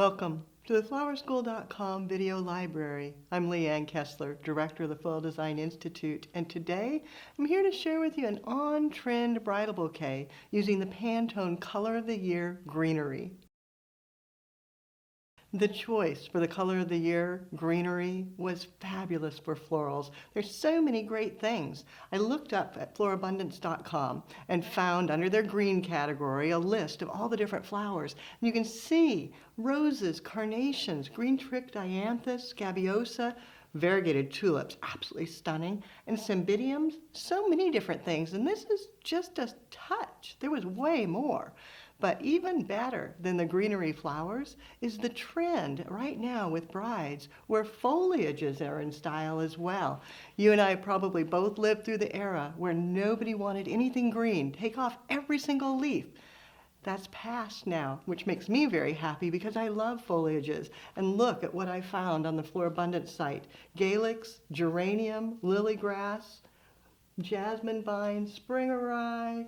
Welcome to the flowerschool.com video library. I'm Leanne Kessler, Director of the Floral Design Institute, and today I'm here to share with you an on-trend bridal bouquet using the Pantone Color of the Year Greenery. The choice for the color of the year, greenery, was fabulous for florals. There's so many great things. I looked up at florabundance.com and found under their green category a list of all the different flowers. And you can see roses, carnations, green trick dianthus, scabiosa, variegated tulips, absolutely stunning, and cymbidiums, so many different things. And this is just a touch. There was way more. But even better than the greenery flowers is the trend right now with brides where foliages are in style as well. You and I probably both lived through the era where nobody wanted anything green. Take off every single leaf. That's past now, which makes me very happy because I love foliages. And look at what I found on the Florabundance site. Galix, geranium, lilygrass, jasmine vine, springerei,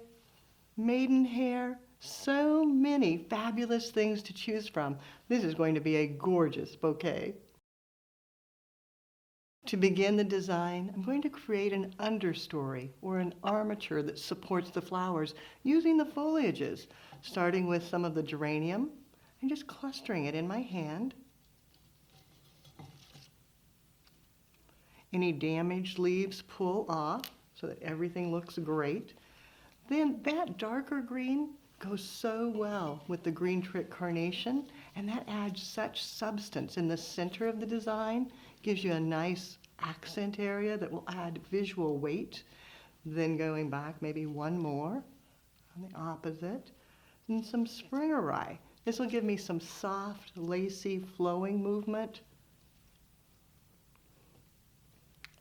maidenhair. So many fabulous things to choose from. This is going to be a gorgeous bouquet. To begin the design, I'm going to create an understory or an armature that supports the flowers using the foliages, starting with some of the geranium and just clustering it in my hand. Any damaged leaves pull off so that everything looks great. Then that darker green goes so well with the green trick carnation, and that adds such substance in the center of the design, gives you a nice accent area that will add visual weight. Then going back maybe one more on the opposite, and some springerei. This will give me some soft, lacy, flowing movement.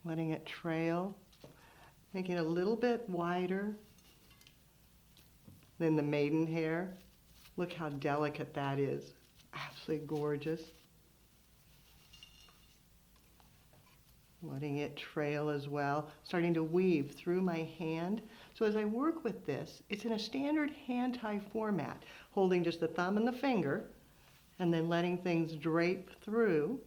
Letting it trail, making it a little bit wider. Then the maidenhair, look how delicate that is. Absolutely gorgeous. Letting it trail as well, starting to weave through my hand. So as I work with this, it's in a standard hand tie format, holding just the thumb and the finger, and then letting things drape through,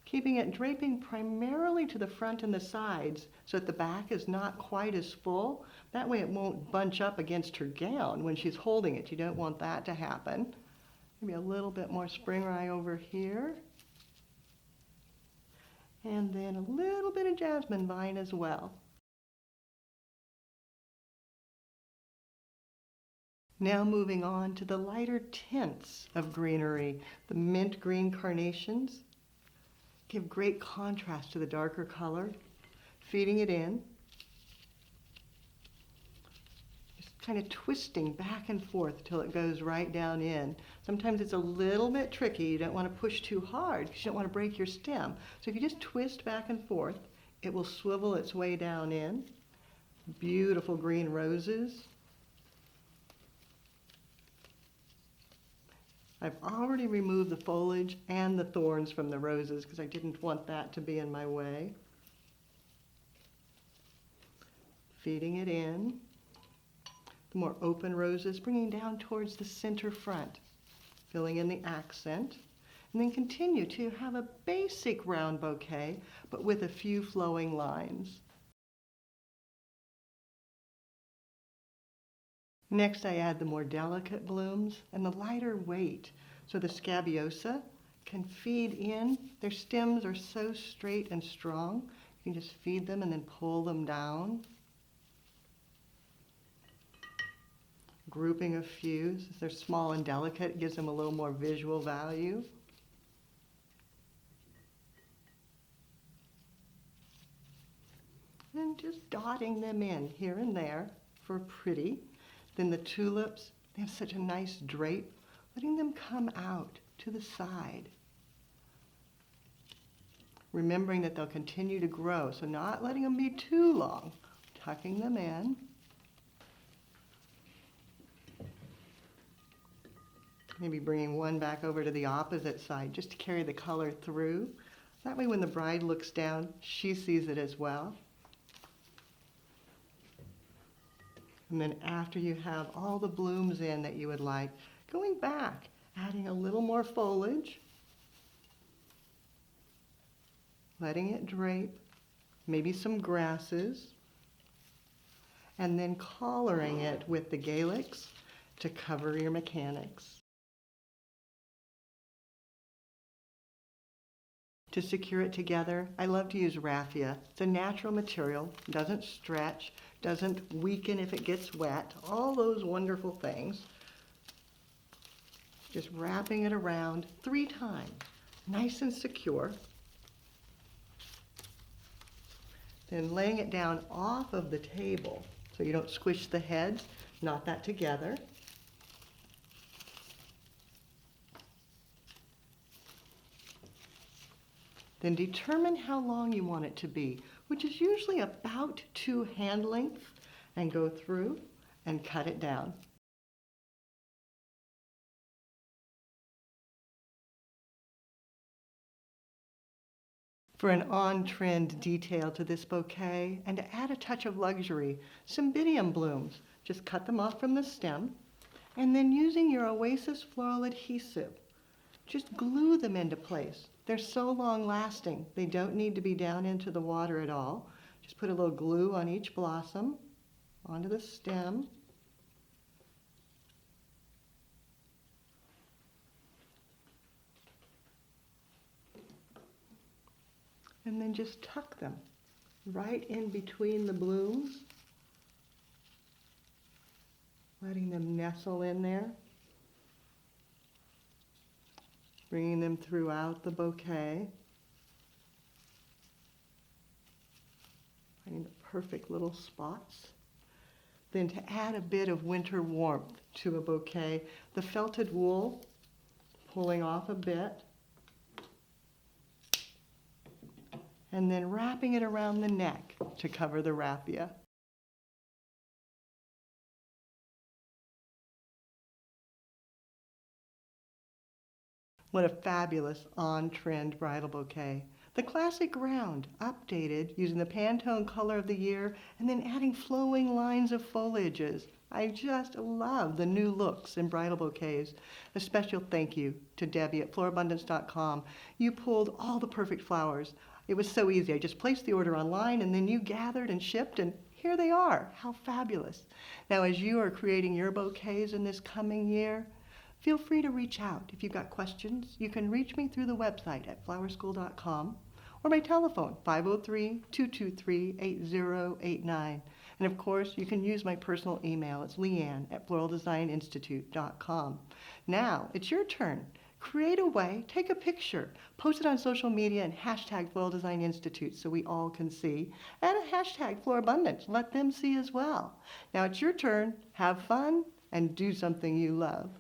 keeping it draping primarily to the front and the sides so that the back is not quite as full. That way it won't bunch up against her gown when she's holding it. You don't want that to happen. Maybe a little bit more springerei over here. And then a little bit of jasmine vine as well. Now moving on to the lighter tints of greenery. The mint green carnations give great contrast to the darker color. Feeding it in. Just kind of twisting back and forth till it goes right down in. Sometimes it's a little bit tricky. You don't want to push too hard because you don't want to break your stem. So if you just twist back and forth, it will swivel its way down in. Beautiful green roses. I've already removed the foliage and the thorns from the roses because I didn't want that to be in my way. Feeding it in. The more open roses, bringing down towards the center front, filling in the accent. And then continue to have a basic round bouquet, but with a few flowing lines. Next, I add the more delicate blooms and the lighter weight, so the scabiosa can feed in. Their stems are so straight and strong. You can just feed them and then pull them down. Grouping a few, since they're small and delicate, it gives them a little more visual value. And just dotting them in here and there for pretty. Then the tulips, they have such a nice drape, letting them come out to the side. Remembering that they'll continue to grow, so not letting them be too long. Tucking them in. Maybe bringing one back over to the opposite side just to carry the color through. That way when the bride looks down, she sees it as well. And then after you have all the blooms in that you would like, going back Adding a little more foliage. Letting it drape. Maybe some grasses. And then collaring it with the Gaelics to cover your mechanics. To secure it together, I love to use raffia. It's a natural material, doesn't stretch, doesn't weaken if it gets wet, all those wonderful things. Just wrapping it around 3 times, nice and secure. Then laying it down off of the table so you don't squish the heads, knot that together. Then determine how long you want it to be, which is usually about 2 hand lengths, and go through and cut it down. For an on-trend detail to this bouquet, and to add a touch of luxury, cymbidium blooms. Just cut them off from the stem, and then using your Oasis floral adhesive, just glue them into place. They're so long lasting, they don't need to be down into the water at all. Just put a little glue on each blossom, onto the stem. And then just tuck them right in between the blooms, letting them nestle in there. Bringing them throughout the bouquet. Finding the perfect little spots. Then to add a bit of winter warmth to a bouquet, the felted wool, pulling off a bit, and then wrapping it around the neck to cover the raffia. What a fabulous on-trend bridal bouquet. The classic round, updated using the Pantone color of the year and then adding flowing lines of foliages. I just love the new looks in bridal bouquets. A special thank you to Debbie at florabundance.com. You pulled all the perfect flowers. It was so easy. I just placed the order online and then you gathered and shipped, and here they are. How fabulous. Now, as you are creating your bouquets in this coming year, feel free to reach out. If you've got questions, you can reach me through the website at flowerschool.com or by telephone, 503-223-8089. And of course, you can use my personal email. It's Leanne at floraldesigninstitute.com. Now, it's your turn. Create a way, take a picture, post it on social media and hashtag Floral Design Institute so we all can see. And a hashtag Florabundance, let them see as well. Now it's your turn. Have fun and do something you love.